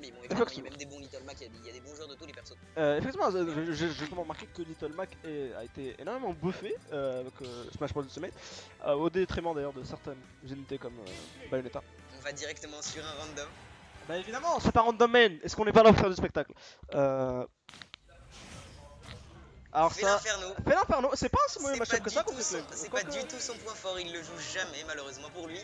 mais bon, évidemment, il y a même des bons Little Mac, il y a des bons joueurs de tous les persos. Effectivement, j'ai justement remarqué que Little Mac a été énormément buffé avec Smash Bros Ultimate, au détriment d'ailleurs de certaines unités comme Bayonetta. On va directement sur un random. Bah évidemment, c'est un random main, est-ce qu'on est pas là pour faire du spectacle Alors Fait ça, l'Inferno. Fait l'Inferno, c'est pas un si mauvais match-up que ça contre Flame. C'est pas du tout son point fort, il le joue jamais malheureusement pour lui.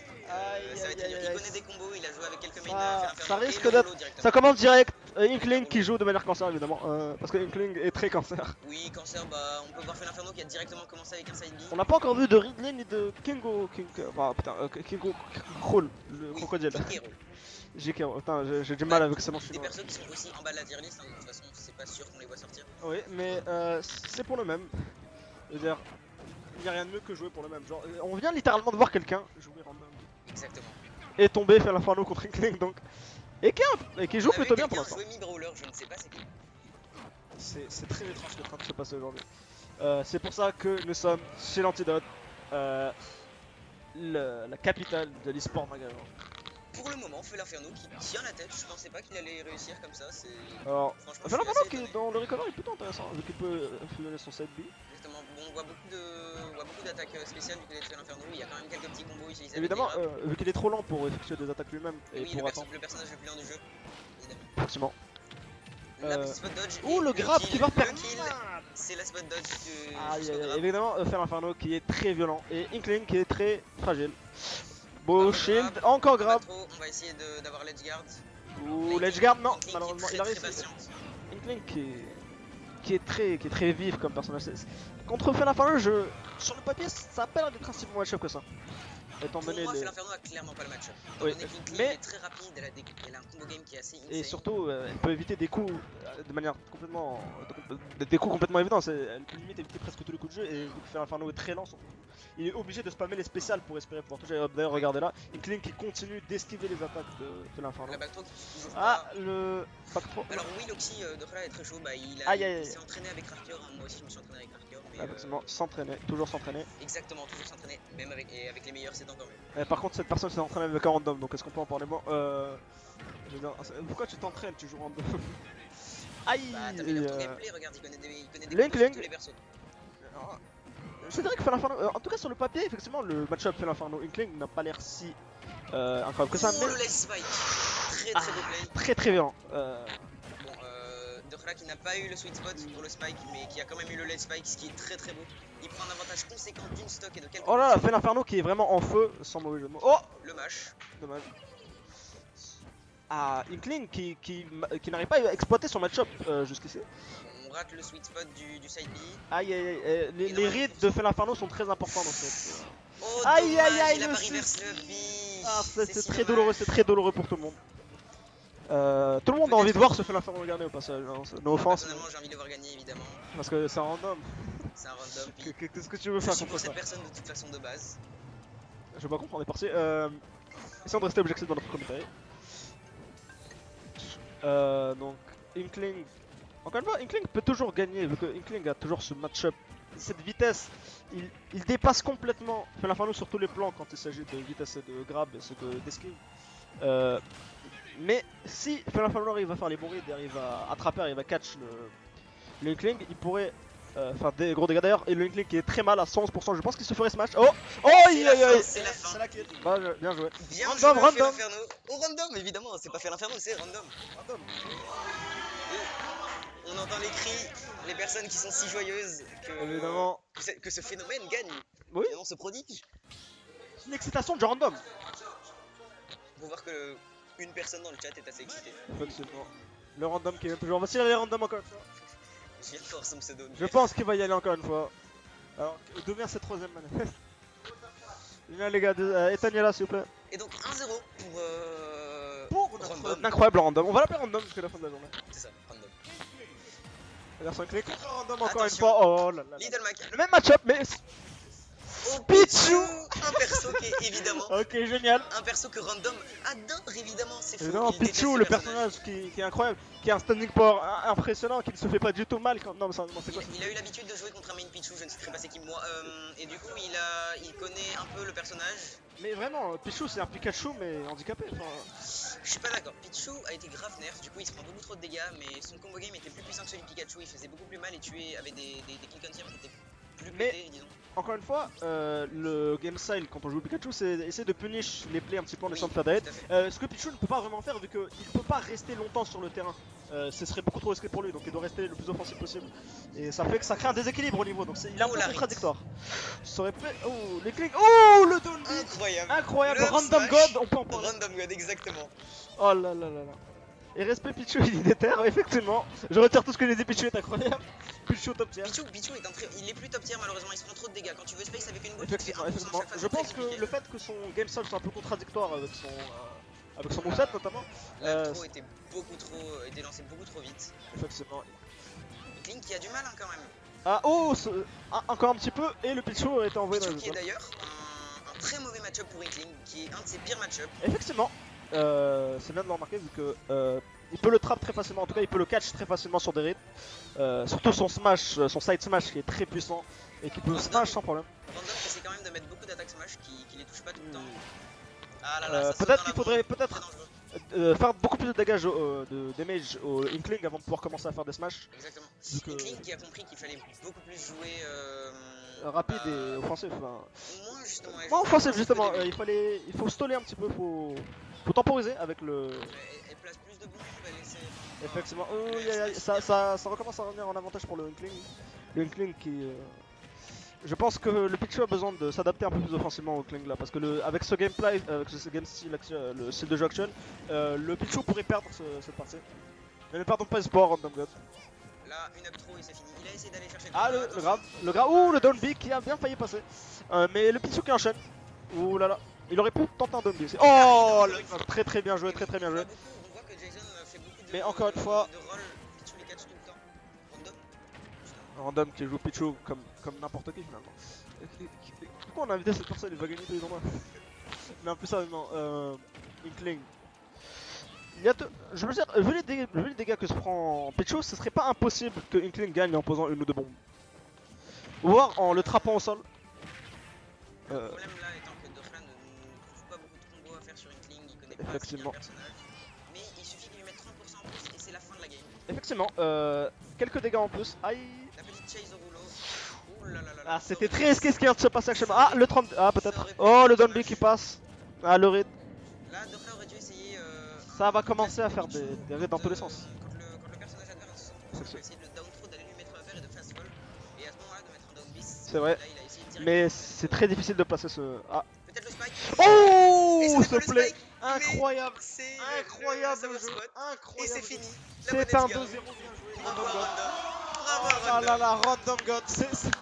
Ça va être dur. Il connaît des combos, il a joué avec quelques mains. Ça risque d'être. Ça commence direct. Inkling qui joue de manière cancer évidemment, parce que Inkling est très cancer. Oui, cancer, bah on peut voir Fait l'Inferno qui a directement commencé avec un side B. On n'a pas encore vu de Ridley ni de Kingo. Kingo Kroll, le crocodile. JK, putain, j'ai du mal avec ce nom chinois. Des personnes qui sont aussi en bas de la tier list, hein, de toute façon, c'est pas sûr qu'on les voit sortir. Oui, mais c'est pour le même. Je veux dire, il n'y a rien de mieux que jouer pour le même. Genre, on vient littéralement de voir quelqu'un jouer random. Exactement. Et tomber, faire l'inferno contre Inkling donc. Et qui joue plutôt bien pour l'instant. joué mi-brawler, je ne sais pas c'est qui. C'est très étrange ce qui est en train de se passer aujourd'hui. C'est pour ça que nous sommes chez l'Antidote, la capitale de l'e-sport magasin. Pour le moment, Fait l'Inferno qui tient la tête, je pensais pas qu'il allait réussir comme ça. Alors, Fait l'Inferno qui est dans le recover est plutôt intéressant, vu qu'il peut fusionner son set B. Exactement, bon, on voit beaucoup d'attaques spéciales du côté de Fait l'Inferno, il y a quand même quelques petits combos utilisés. Évidemment, vu qu'il est trop lent pour effectuer des attaques lui-même et oui, pour attendre. Le personnage le plus lent du jeu, évidemment. Effectivement. La spot dodge. Ouh, le grab qui va faire. C'est la spot dodge évidemment, Fait l'Inferno qui est très violent et Inkling qui est très fragile. Beau shield, encore grab. On va essayer d'avoir l'edge guard. Ouh, l'edge guard, non, malheureusement, il a réussi. Inkling qui est très vif comme personnage. Contre Fait l'Inferno, sur le papier, ça a pas l'air d'être un si bon match-up que ça. Étant donné Fait l'Inferno a clairement pas le match-up. Oui, mais elle est très rapide, elle a un combo game qui est assez insane. Et surtout, elle peut éviter des coups de manière complètement. Des coups complètement évidents. Elle peut limite éviter presque tous les coups de jeu. Et vu que Fait l'Inferno est très lent, il est obligé de spammer les spéciales pour espérer pouvoir toucher. D'ailleurs, regardez là, Inkling qui continue d'esquiver les attaques de Fait l'Inferno. La backthrow qui toujours le backthrow. Alors, oui, Loxy de Khala est très chaud. Bah, il s'est entraîné avec Rarkior. Moi aussi, je me suis entraîné avec Rarkior. Effectivement, s'entraîner, toujours s'entraîner. Exactement, toujours s'entraîner. Même avec les meilleurs, c'est encore mieux. Par contre, cette personne s'est entraînée avec un random, donc est-ce qu'on peut en parler moi je veux dire, pourquoi tu t'entraînes, tu joues random? Aïe! Bah, t'as mis ton gameplay, regarde, il connaît des tous les persos. Je dirais que Fait l'Inferno, en tout cas sur le papier, effectivement, le match-up Fait l'Inferno Inkling n'a pas l'air si incroyable que ça. Oh, le lace spike! Très beau play. Très violent. Dokhla qui n'a pas eu le sweet spot pour le spike, mais qui a quand même eu le late spike, ce qui est très beau. Il prend un avantage conséquent d'une stock et de quelques. Oh là là, Fait l'Inferno qui est vraiment en feu, sans mauvais jeu de mots. Oh! Le mash. Dommage. Inkling qui n'arrive pas à exploiter son match-up jusqu'ici. On rate le sweet spot du side B. Aïe, les rides de Fait l'Inferno sont très importants dans cette. Oh, aïe, il a pas reverse le B. C'est très douloureux pour tout le monde. Tout le monde a envie de voir ce Fait l'Inferno gagner au passage, hein. No offense. Personnellement, j'ai envie de le voir gagner évidemment. Parce que c'est un random. C'est un random. Qu'est-ce que tu veux faire contre ça? Cette personne de toute façon de base. Je veux pas comprendre, on est parti. Essayons de rester objectif dans notre commentary. Donc, Inkling. Encore une fois, Inkling peut toujours gagner, vu que Inkling a toujours ce match-up. Cette vitesse, il dépasse complètement Fait l'Inferno sur tous les plans quand il s'agit de vitesse et de grab et d'esquive. Mais si Fait l'Inferno arrive à faire les bons reads et arrive à attraper, arrive à catch le Inkling, il pourrait faire des gros dégâts d'ailleurs. Et le Inkling qui est très mal à 111%, je pense qu'il se ferait ce match. Oh, c'est la fin. C'est la kill. Bah, bien joué. Random. Fait l'Inferno. Oh, random évidemment, c'est pas Fait l'Inferno, c'est random. Et on entend les cris, les personnes qui sont si joyeuses que ce phénomène gagne. Oui. Finalement, ce prodige. C'est une excitation de random. Pour voir que une personne dans le chat est assez excitée. Effectivement. Le random qui est toujours. Voici les random encore une fois. J'y force son pseudo. Je pense qu'il va y aller encore une fois. Alors, devient cette troisième manette. Bien les gars, éteignez là s'il vous plaît. Et donc 1-0 pour random. Incroyable random. On va l'appeler random jusqu'à la fin de la journée. C'est ça, random. La version clé contre random encore une fois. Oh là là. Little Mac. Le même match-up mais. Oh, Pichu. Un perso qui est évidemment. Ok, génial. Un perso que Random adore évidemment, c'est fou. Non, il déteste Pichu, ce le personnage qui est incroyable, qui a un standing power impressionnant, qui ne se fait pas du tout mal quand. Non, mais c'est quoi ça? Il a eu l'habitude de jouer contre un main Pichu, je ne sais pas c'est qui moi. Et du coup, il connaît un peu le personnage. Mais vraiment, Pichu c'est un Pikachu mais handicapé. Enfin, Je suis pas d'accord. Pichu a été grave nerf, du coup il se prend beaucoup trop de dégâts, mais son combo game était plus puissant que celui de Pikachu. Il faisait beaucoup plus mal et tuait avec des kill confirm qui étaient plus pétés, disons. encore une fois, le game style quand on joue Pikachu, c'est essayer de punish les plays un petit peu en essayant de faire des tout à fait. hits. Ce que Pichu ne peut pas vraiment faire vu qu'il ne peut pas rester longtemps sur le terrain. Ce serait beaucoup trop risqué pour lui, donc il doit rester le plus offensif possible. Et ça fait que ça crée un déséquilibre au niveau, donc il est un peu la contradictoire. Ça aurait pu... Oh, les clics. Oh, le down B. Incroyable. Incroyable, Le Random smash. God, on peut en parler. Random God, exactement. Oh là là là là. Et respect Pichu, il est déter, effectivement. Je retire tout ce que j'ai dit, Pichu est incroyable. Pichu au top tier. Pichu est il est plus top tier malheureusement, il se prend trop de dégâts. Quand tu veux space avec une boule, tu te fais Effectivement, 1% effectivement. chaque fois, Je c'est très pense que compliqué. le fait que son game style soit un peu contradictoire avec son moveset notamment. L'intro était lancé beaucoup trop vite. Effectivement. Link qui a du mal hein, quand même. Ah oh, encore un petit peu et le Pichu a été envoyé dans Pichu le qui est jeu. d'ailleurs un très mauvais match-up pour Inkling, qui est un de ses pires match-up. Effectivement, c'est bien de le remarquer vu que il peut le trap très facilement, en tout cas il peut le catch très facilement sur des rides. Surtout son smash, son side smash qui est très puissant et qui peut Random. smash sans problème. Random essaie quand même de mettre beaucoup d'attaques smash qui les touchent pas tout le temps. Ah là là, ça saute Peut-être dans qu'il la faudrait bombe, peut-être très dangereux. faire beaucoup plus de dégâts de damage au Inkling avant de pouvoir commencer à faire des smash. Exactement. Vu que- Inkling qui a compris qu'il fallait beaucoup plus jouer Rapide et offensif. Enfin. moins justement. Moins offensif justement, au début. il faut stoller un petit peu, faut temporiser avec le. Elle place plus de bombes, elle essaie. Effectivement, le ça recommence à revenir en avantage pour le Inkling. Le Inkling qui. Je pense que le Pichu a besoin de s'adapter un peu plus offensivement au Inkling là, parce que avec ce gameplay, avec ce game style, le style de jeu actuel, le Pichu pourrait perdre cette partie. Mais ne perdons pas espoir, Random God. Là, une up trop et c'est fini. Il a essayé d'aller chercher Ah, combat, le grab, ouh, le down B qui a bien failli passer. Mais le Pichu qui enchaîne. Ouh là là, il aurait pu tenter un down B aussi. Oh, très très bien joué, très très bien joué. On voit que Jason fait beaucoup de. Mais encore une fois- De rôle, Pichu les catch tout le temps. Random. Random qui joue Pichu comme n'importe qui finalement. Pourquoi on a invité cette personne, il va gagner tous les tournois. Mais en plus sérieusement, Inkling. Il y a je veux dire, vu les dégâts que se prend Pichu, ce serait pas impossible que Inkling gagne en posant une ou deux bombes. Voire en le trappant au sol. Le problème là étant que Dohlan ne trouve pas beaucoup de combos à faire sur Inkling, il connaît pas assez bien Effectivement. le personnage. Mais il suffit qu'il lui mette 30% en plus et c'est la fin de la game. Effectivement, quelques dégâts en plus. Aïe. La petite chase au rouleau. Ouh là là là là. Ah, c'était très risqué ce qui vient de se passer actuellement. Ah, le 30. Ah, peut-être. aurait pu Oh, être le un down B smash. qui passe. Ah, le raid. Là, Dohlan aurait dû essayer. Ça va commencer à faire des raids dans tous les sens. Quand le personnage adverse est à 60%, il va essayer de le down throw, d'aller lui mettre un verre et de fast fall. Et à ce moment-là, de mettre un down beast. C'est vrai. Là, il a essayé directement. Mais c'est très difficile de placer ce. Ah. Peut-être le spike. Oh, Et ce c'était pas le play. spike, Incroyable. C'est Incroyable le le summer jeu. spot. Et Incroyable. c'est fini. La C'est un bonne 2-0 escale. bien joué. Bravo Random God. à Random. Bravo à Ah Random. là là, Random God.